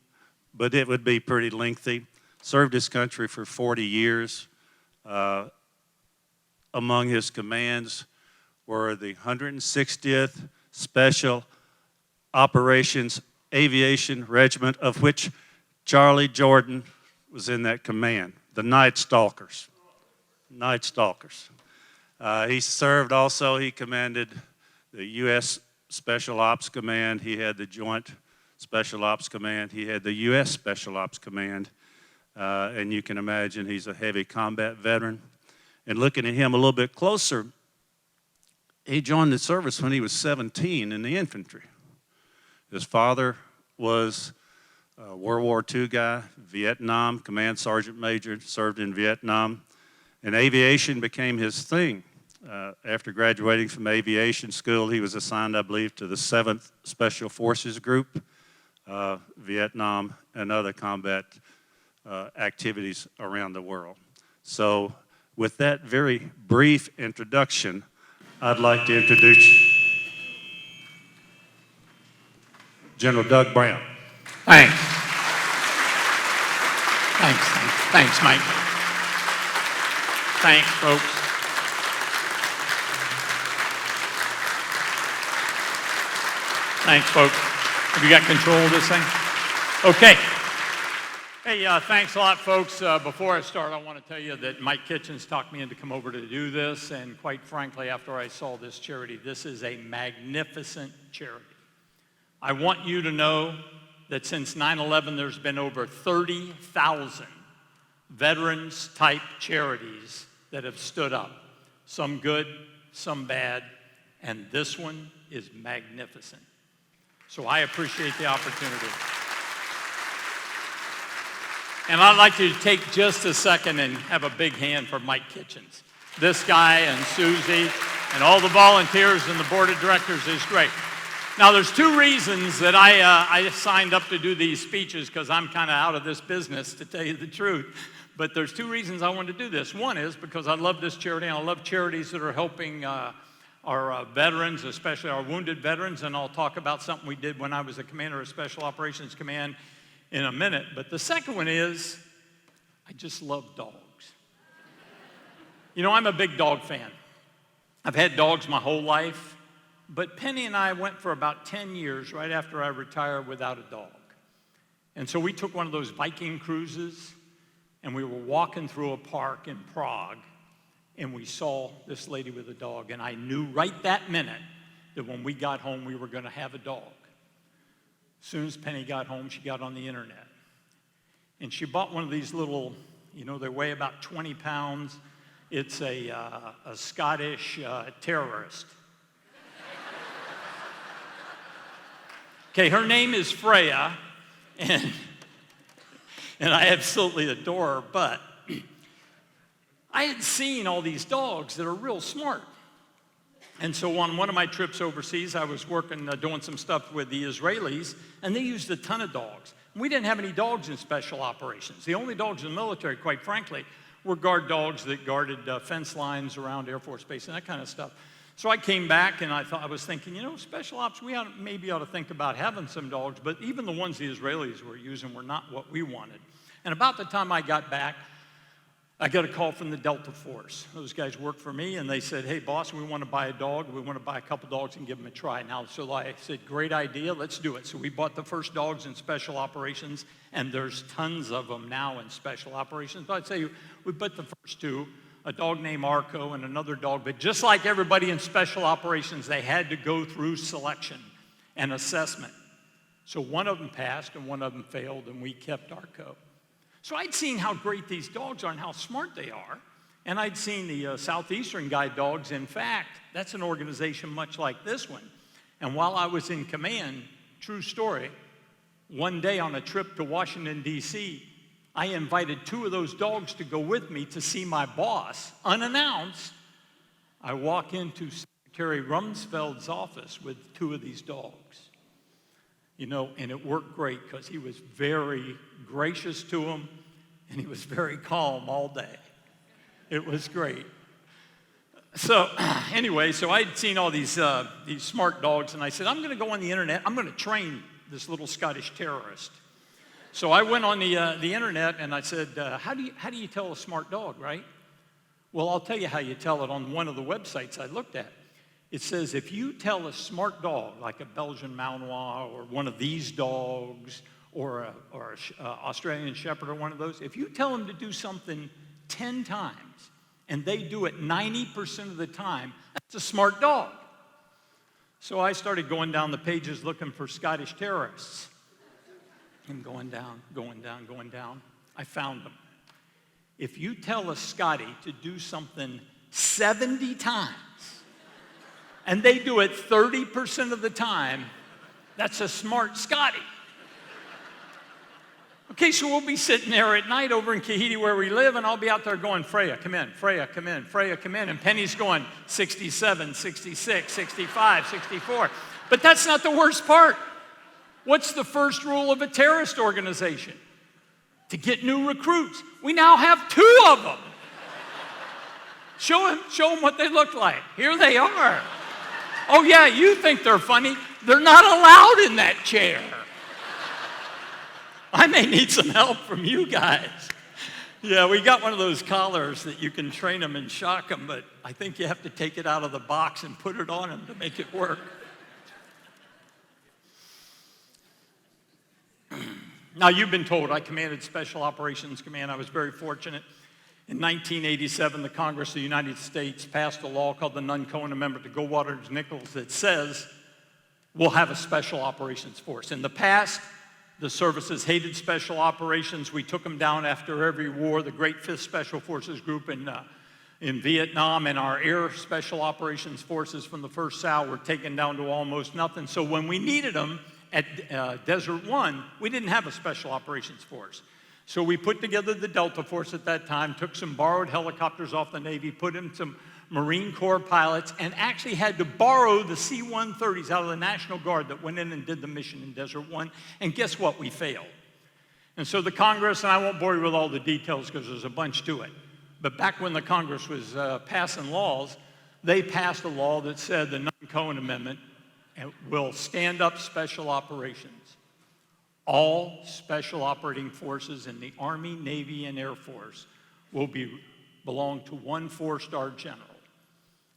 but it would be pretty lengthy. Served his country for 40 years. Among his commands were the 160th Special Operations Aviation Regiment, of which Charlie Jordan was in that command, the Night Stalkers. Night Stalkers. He served also, he commanded the U.S. Special Ops Command. He had the Joint Special Ops Command. He had the U.S. Special Ops Command. And you can imagine he's a heavy combat veteran. And looking at him a little bit closer, he joined the service when he was 17 in the infantry. His father was a World War II guy, Vietnam, Command Sergeant Major, served in Vietnam. And aviation became his thing. After graduating from aviation school, he was assigned, I believe, to the 7th Special Forces Group, Vietnam, and other combat activities around the world. So with that very brief introduction, I'd like to introduce General Doug Brown. Thanks. Thanks, Mike. Thanks, folks. Thanks, folks. Have you got control of this thing? Okay. Hey, thanks a lot, folks. Before I start, I want to tell you that Mike Kitchens talked me into come over to do this, and quite frankly, after I saw this charity, this is a magnificent charity. I want you to know that since 9/11, there's been over 30,000 veterans-type charities that have stood up. Some good, some bad, and this one is magnificent. So I appreciate the opportunity. And I'd like to take just a second and have a big hand for Mike Kitchens. This guy and Susie and all the volunteers and the board of directors is great. Now, there's 2 reasons that I signed up to do these speeches, because I'm kind of out of this business, to tell you the truth. But there's 2 reasons I wanted to do this. One is because I love this charity, and I love charities that are helping our veterans, especially our wounded veterans, and I'll talk about something we did when I was a commander of Special Operations Command in a minute. But the second one is I just love dogs. You know, I'm a big dog fan. I've had dogs my whole life, but Penny and I went for about 10 years right after I retired without a dog. And so we took one of those Viking cruises, and we were walking through a park in Prague, and we saw this lady with a dog, and I knew right that minute that when we got home, we were going to have a dog. As soon as Penny got home, she got on the internet. And she bought one of these little, you know, they weigh about 20 pounds. It's a Scottish terrorist. Okay, her name is Freya, and I absolutely adore her, but I had seen all these dogs that are real smart. And so on one of my trips overseas, I was working, doing some stuff with the Israelis, and they used a ton of dogs. We didn't have any dogs in special operations. The only dogs in the military, quite frankly, were guard dogs that guarded fence lines around Air Force Base and that kind of stuff. So I came back and I was thinking, you know, special ops, we maybe ought to think about having some dogs, but even the ones the Israelis were using were not what we wanted. And about the time I got back, I got a call from the Delta Force. Those guys worked for me, and they said, hey, boss, we want to buy a dog. We want to buy a couple dogs and give them a try. Now, so I said, great idea, let's do it. So we bought the first dogs in special operations, and there's tons of them now in special operations. But I'd say we bought the first two, a dog named Arco and another dog. But just like everybody in special operations, they had to go through selection and assessment. So one of them passed and one of them failed, and we kept Arco. So I'd seen how great these dogs are and how smart they are, and I'd seen the Southeastern Guide dogs. In fact, that's an organization much like this one. And while I was in command, true story, one day on a trip to Washington, D.C., I invited two of those dogs to go with me to see my boss, unannounced. I walk into Secretary Rumsfeld's office with two of these dogs. You know, and it worked great because he was very gracious to them, and he was very calm all day. It was great. So anyway, so I'd seen all these smart dogs, and I said, I'm going to go on the internet. I'm going to train this little Scottish terrorist. So I went on the internet, and I said, how do you tell a smart dog, right? Well, I'll tell you how you tell it on one of the websites I looked at. It says if you tell a smart dog, like a Belgian Malinois or one of these dogs or an Australian Shepherd or one of those, if you tell them to do something 10 times and they do it 90% of the time, that's a smart dog. So I started going down the pages looking for Scottish terrorists. And going down. I found them. If you tell a Scotty to do something 70 times, and they do it 30% of the time, that's a smart Scotty. Okay, so we'll be sitting there at night over in Kahiti where we live, and I'll be out there going, Freya, come in, Freya, come in, Freya, come in. And Penny's going 67, 66, 65, 64. But that's not the worst part. What's the first rule of a terrorist organization? To get new recruits. We now have 2 of them. Show them what they look like. Here they are. Oh yeah, you think they're funny. They're not allowed in that chair. I may need some help from you guys. Yeah, we got one of those collars that you can train them and shock them, but I think you have to take it out of the box and put it on them to make it work. Now, you've been told I commanded Special Operations Command. I was very fortunate. In 1987, the Congress of the United States passed a law called the Nunn-Cohen Amendment to Goldwater-Nichols that says we'll have a Special Operations Force. In the past, the services hated special operations. We took them down after every war. The Great Fifth Special Forces Group in Vietnam and our Air Special Operations Forces from the First SAL were taken down to almost nothing. So when we needed them at Desert One, we didn't have a Special Operations Force. So we put together the Delta Force at that time, took some borrowed helicopters off the Navy, put in some Marine Corps pilots, and actually had to borrow the C-130s out of the National Guard that went in and did the mission in Desert One. And guess what? We failed. And so the Congress, and I won't bore you with all the details because there's a bunch to it, but back when the Congress was passing laws, they passed a law that said the Nunn-Cohen Amendment will stand up special operations. All special operating forces in the Army, Navy, and Air Force will belong to one 4-star general.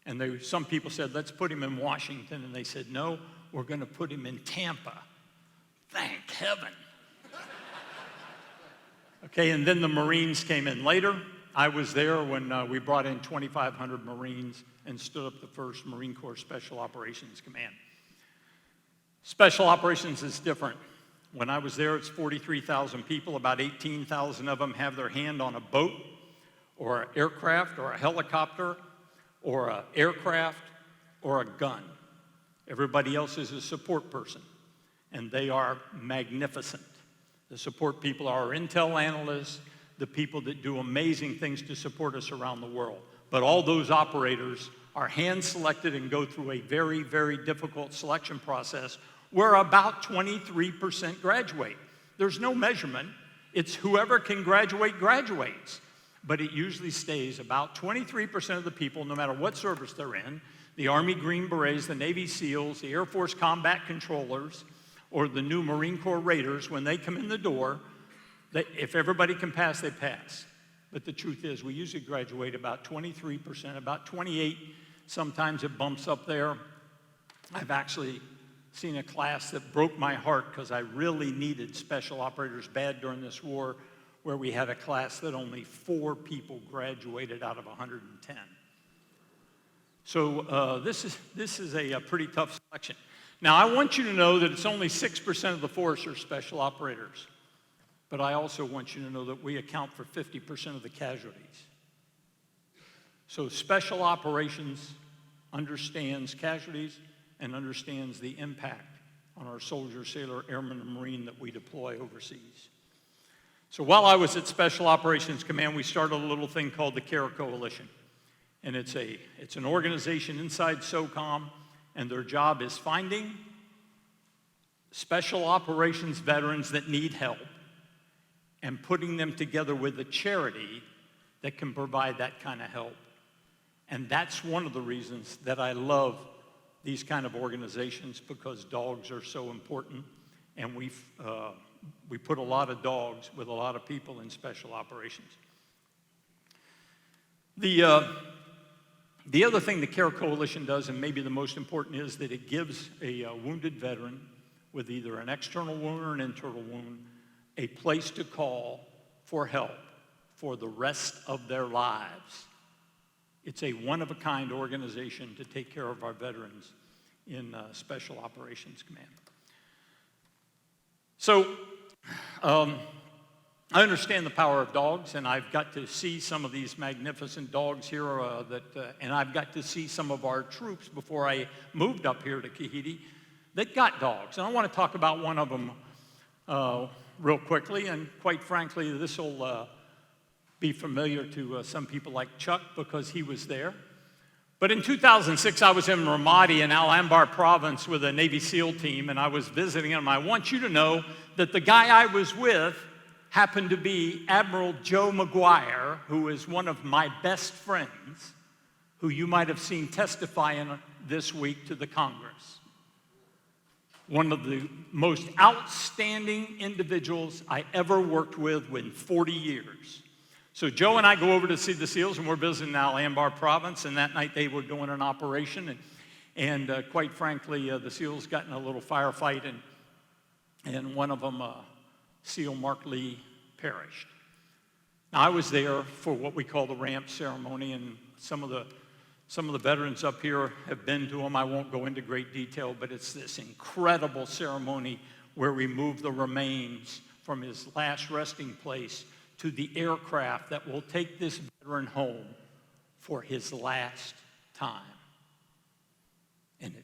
And some people said, let's put him in Washington. And they said, no, we're going to put him in Tampa. Thank heaven. Okay, and then the Marines came in later. I was there when we brought in 2,500 Marines and stood up the first Marine Corps Special Operations Command. Special operations is different. When I was there, it's 43,000 people. About 18,000 of them have their hand on a boat or an aircraft or a helicopter or an aircraft or a gun. Everybody else is a support person, and they are magnificent. The support people are our intel analysts, the people that do amazing things to support us around the world. But all those operators are hand-selected and go through a very, very difficult selection process where about 23% graduate. There's no measurement. It's whoever can graduate, graduates. But it usually stays about 23% of the people, no matter what service they're in, the Army Green Berets, the Navy SEALs, the Air Force Combat Controllers, or the new Marine Corps Raiders, when they come in the door, if everybody can pass, they pass. But the truth is, we usually graduate about 23%, about 28%. Sometimes it bumps up there. I've actually seen a class that broke my heart because I really needed special operators bad during this war, where we had a class that only 4 people graduated out of 110. So this is a pretty tough selection. Now, I want you to know that it's only 6% of the force are special operators. But I also want you to know that we account for 50% of the casualties. So special operations understands casualties and understands the impact on our soldier, sailor, airman, and Marine that we deploy overseas. So while I was at Special Operations Command, we started a little thing called the CARE Coalition. And it's an organization inside SOCOM, and their job is finding special operations veterans that need help and putting them together with a charity that can provide that kind of help. And that's one of the reasons that I love these kind of organizations, because dogs are so important, and we put a lot of dogs with a lot of people in special operations. The other thing the CARE Coalition does, and maybe the most important, is that it gives a wounded veteran with either an external wound or an internal wound a place to call for help for the rest of their lives. It's a one-of-a-kind organization to take care of our veterans in Special Operations Command. So I understand the power of dogs, and I've got to see some of these magnificent dogs here, and I've got to see some of our troops before I moved up here to Kahiti that got dogs. And I want to talk about one of them real quickly, and quite frankly, this will be familiar to some people like Chuck because he was there. But in 2006, I was in Ramadi in Al Anbar province with a Navy SEAL team, and I was visiting them. I want you to know that the guy I was with happened to be Admiral Joe McGuire, who is one of my best friends, who you might have seen testifying this week to the Congress. One of the most outstanding individuals I ever worked with in 40 years. So Joe and I go over to see the SEALs, and we're visiting Al Anbar province, and that night they were doing an operation, and quite frankly, the SEALs got in a little firefight, and one of them, SEAL Mark Lee, perished. Now, I was there for what we call the ramp ceremony, and some of the veterans up here have been to them. I won't go into great detail, but it's this incredible ceremony where we move the remains from his last resting place to the aircraft that will take this veteran home for his last time. And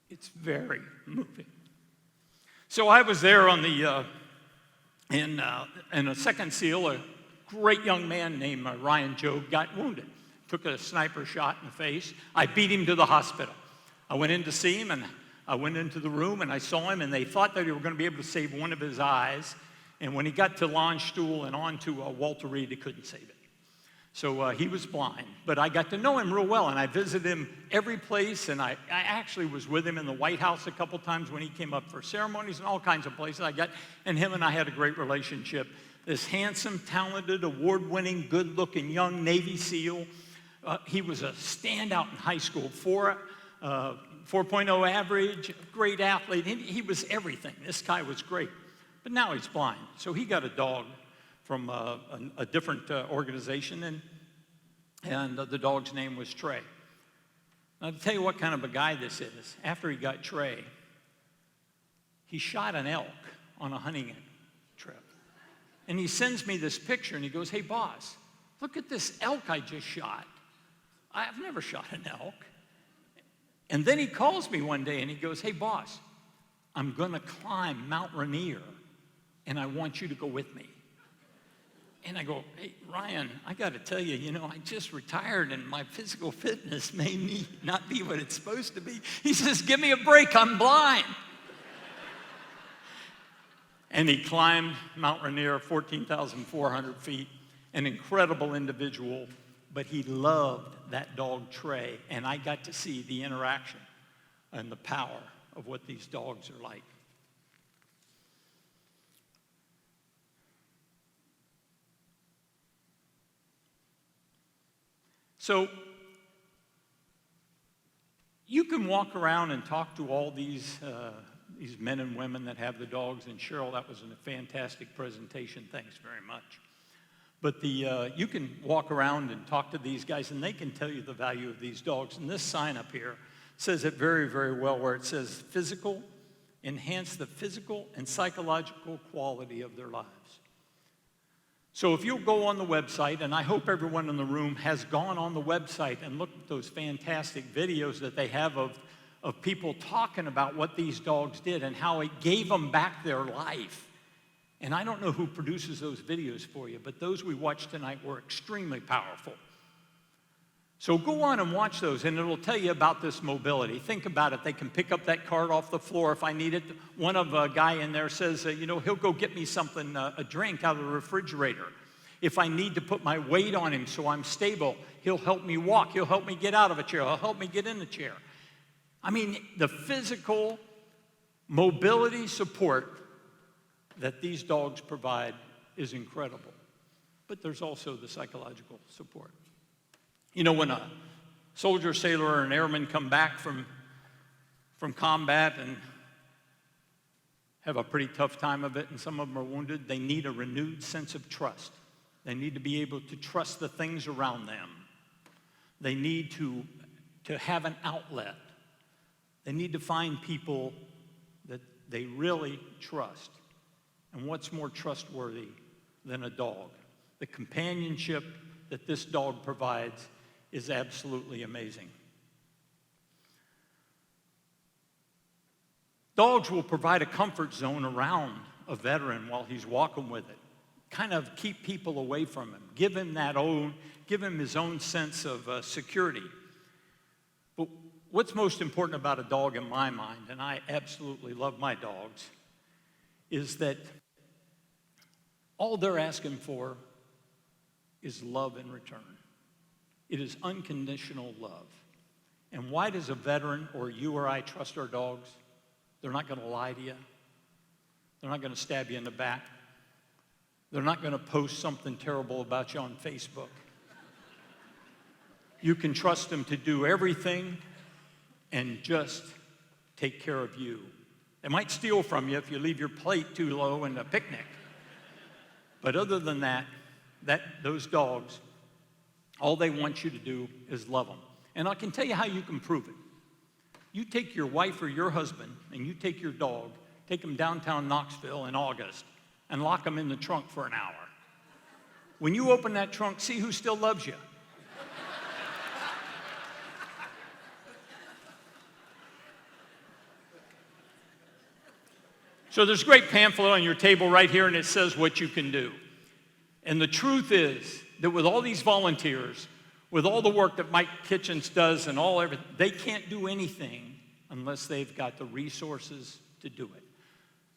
it's very moving. So I was there on the in a second SEAL, a great young man named Ryan Jobe got wounded. Took a sniper shot in the face. I beat him to the hospital. I went in to see him, and I went into the room, and I saw him, and they thought that they were going to be able to save one of his eyes. And when he got to Landstuhl and on to Walter Reed, they couldn't save it. So he was blind. But I got to know him real well, and I visited him every place, and I actually was with him in the White House a couple times when he came up for ceremonies and all kinds of places and him and I had a great relationship. This handsome, talented, award-winning, good-looking young Navy SEAL. He was a standout in high school, 4.0 average, great athlete. He was everything. This guy was great. But now he's blind. So he got a dog from a different organization, and the dog's name was Trey. Now, to tell you what kind of a guy this is, after he got Trey, he shot an elk on a hunting trip. And he sends me this picture, and he goes, "Hey, boss, look at this elk I just shot. I've never shot an elk." And then he calls me one day, and he goes, "Hey, boss, I'm going to climb Mount Rainier, and I want you to go with me." And I go, hey, Ryan, I got to tell you, I just retired and my physical fitness may not be what it's supposed to be. He says, give me a break, I'm blind. And he climbed Mount Rainier, 14,400 feet, an incredible individual, but he loved that dog, Trey, and I got to see the interaction and the power of what these dogs are like. So you can walk around and talk to all these men and women that have the dogs. And Cheryl, that was a fantastic presentation. Thanks very much. But you can walk around and talk to these guys, and they can tell you the value of these dogs. And this sign up here says it very, very well, where it says enhance the physical and psychological quality of their lives. So if you'll go on the website, and I hope everyone in the room has gone on the website and looked at those fantastic videos that they have of people talking about what these dogs did and how it gave them back their life. And I don't know who produces those videos for you, but those we watched tonight were extremely powerful. So go on and watch those, and it'll tell you about this mobility. Think about it. They can pick up that cart off the floor if I need it. One of a guy in there says, he'll go get me something, a drink out of the refrigerator. If I need to put my weight on him so I'm stable, he'll help me walk. He'll help me get out of a chair. He'll help me get in the chair. I mean, the physical mobility support that these dogs provide is incredible. But there's also the psychological support. When a soldier, sailor, or an airman come back from combat and have a pretty tough time of it, and some of them are wounded, they need a renewed sense of trust. They need to be able to trust the things around them. They need to have an outlet. They need to find people that they really trust. And what's more trustworthy than a dog? The companionship that this dog provides is absolutely amazing. Dogs will provide a comfort zone around a veteran while he's walking with it. Kind of keep people away from him. Give him his own sense of security. But what's most important about a dog in my mind, and I absolutely love my dogs, is that all they're asking for is love in return. It is unconditional love. And why does a veteran or you or I trust our dogs? They're not going to lie to you. They're not going to stab you in the back. They're not going to post something terrible about you on Facebook. You can trust them to do everything and just take care of you. They might steal from you if you leave your plate too low in a picnic. But other than that, those dogs, all they want you to do is love them. And I can tell you how you can prove it. You take your wife or your husband and you take your dog, take them downtown Knoxville in August and lock them in the trunk for an hour. When you open that trunk, see who still loves you. So there's a great pamphlet on your table right here, and it says what you can do. And the truth is that with all these volunteers, with all the work that Mike Kitchens does and everything, they can't do anything unless they've got the resources to do it.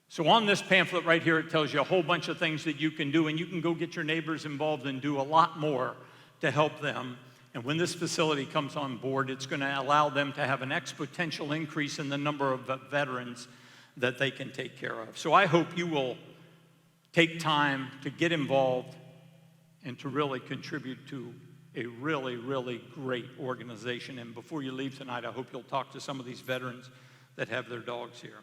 So on this pamphlet right here, it tells you a whole bunch of things that you can do, and you can go get your neighbors involved and do a lot more to help them. And when this facility comes on board, it's going to allow them to have an exponential increase in the number of veterans that they can take care of. So I hope you will take time to get involved and to really contribute to a really, really great organization. And before you leave tonight, I hope you'll talk to some of these veterans that have their dogs here.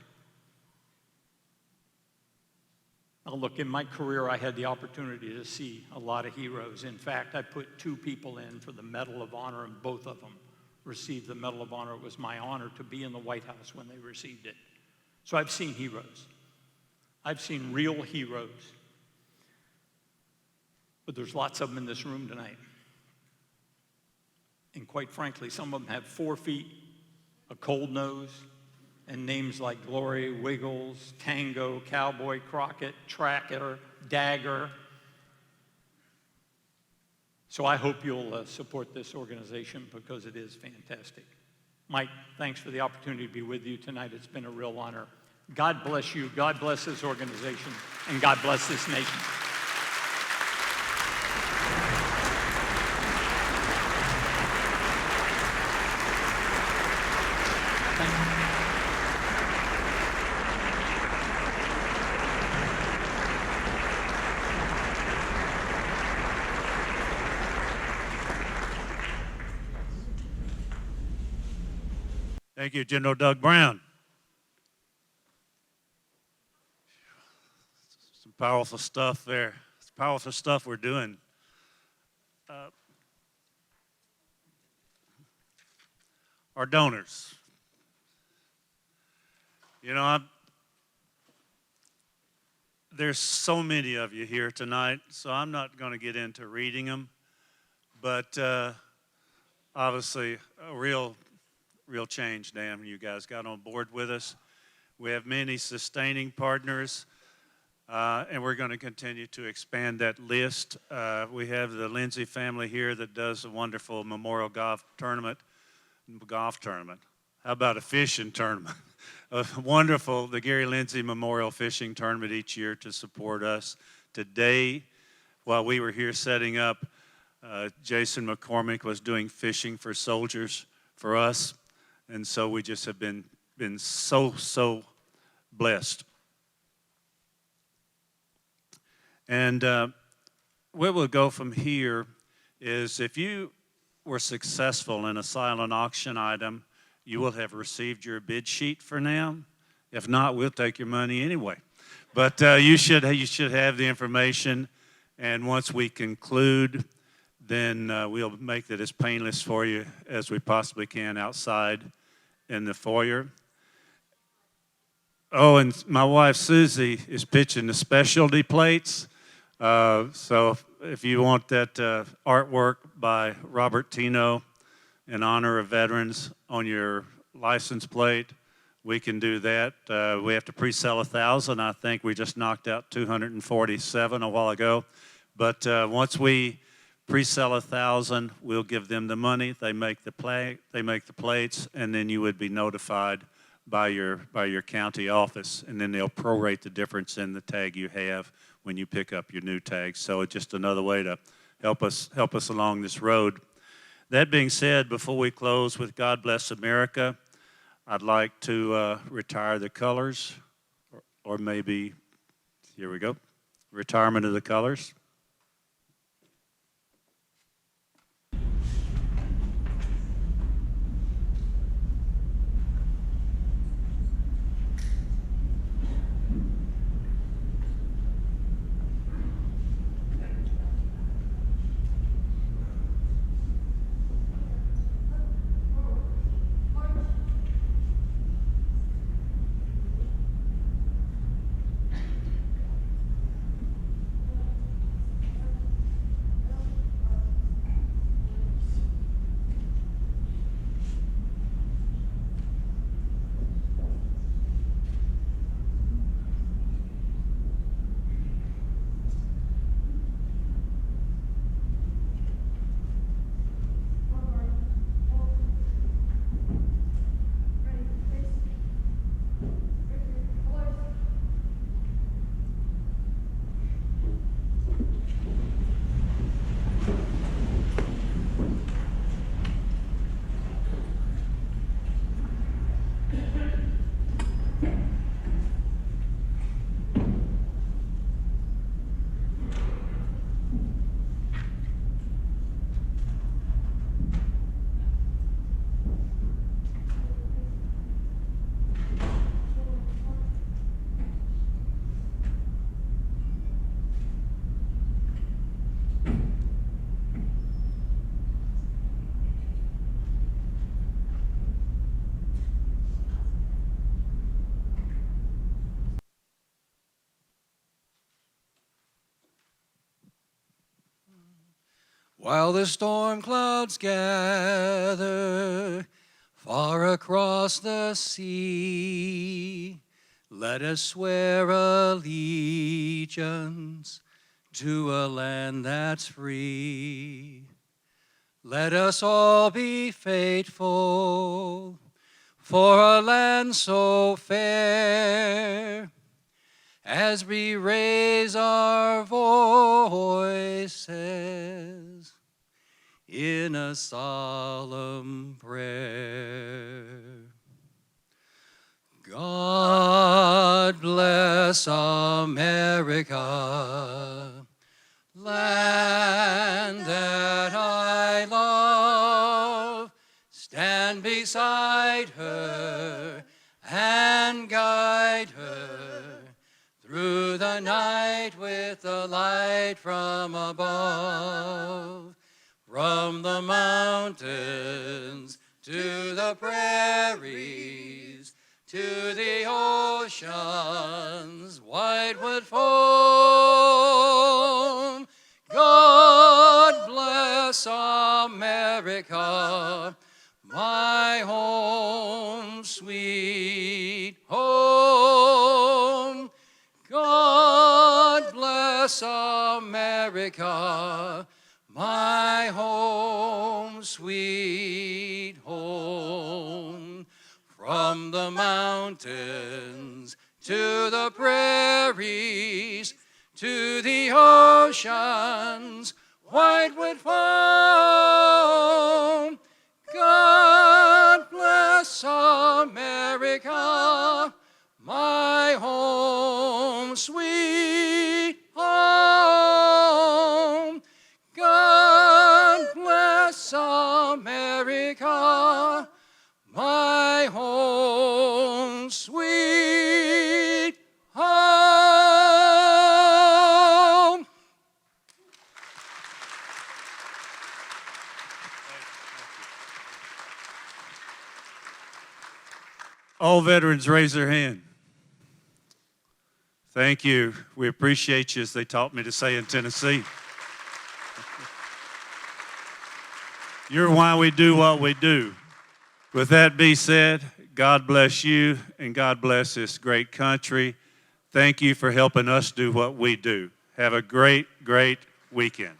Now look, in my career, I had the opportunity to see a lot of heroes. In fact, I put 2 people in for the Medal of Honor, and both of them received the Medal of Honor. It was my honor to be in the White House when they received it. So I've seen heroes. I've seen real heroes. But there's lots of them in this room tonight. And quite frankly, some of them have 4 feet, a cold nose, and names like Glory, Wiggles, Tango, Cowboy, Crockett, Tracker, Dagger. So I hope you'll support this organization because it is fantastic. Mike, thanks for the opportunity to be with you tonight. It's been a real honor. God bless you, God bless this organization, and God bless this nation. Thank you. Thank you, General Doug Brown. Some powerful stuff there. It's powerful stuff we're doing. Our donors. You know, there's so many of you here tonight, so I'm not going to get into reading them. But obviously, a real change, Dan, you guys got on board with us. We have many sustaining partners, and we're going to continue to expand that list. We have the Lindsay family here that does a wonderful memorial golf tournament. How about a fishing tournament? Wonderful, the Gary Lindsay Memorial Fishing Tournament each year to support us. Today, while we were here setting up, Jason McCormick was doing fishing for soldiers for us. And so we just have been so blessed. And where we'll go from here is if you were successful in a silent auction item, you will have received your bid sheet for now. If not, we'll take your money anyway. But you should have the information. And once we conclude, then we'll make that as painless for you as we possibly can outside in the foyer. Oh, and my wife Susie is pitching the specialty plates. So if you want that artwork by Robert Tino in honor of veterans on your license plate, we can do that. We have to pre-sell 1,000. I think we just knocked out 247 a while ago. But once we pre-sell 1,000, we'll give them the money. They make the plates, and then you would be notified by your county office, and then they'll prorate the difference in the tag you have when you pick up your new tag. So it's just another way to help us along this road. That being said, before we close with God Bless America, I'd like to retire the colors, or maybe, here we go, retirement of the colors. While the storm clouds gather far across the sea, let us swear allegiance to a land that's free. Let us all be faithful for a land so fair, as we raise our voices in a solemn prayer. God bless America, land that I love. Stand beside her and guide her through the night with the light from above. From the mountains to the prairies, to the ocean's whitewood foam. God bless America, my home, sweet home. God bless America, my home, sweet home. From the mountains to the prairies, to the ocean's whitewood foam. God bless America, my home, sweet home. God bless America, my home, sweet home. All veterans raise their hand. Thank you. We appreciate you, as they taught me to say in Tennessee. You're why we do what we do. With that being said, God bless you and God bless this great country. Thank you for helping us do what we do. Have a great, great weekend.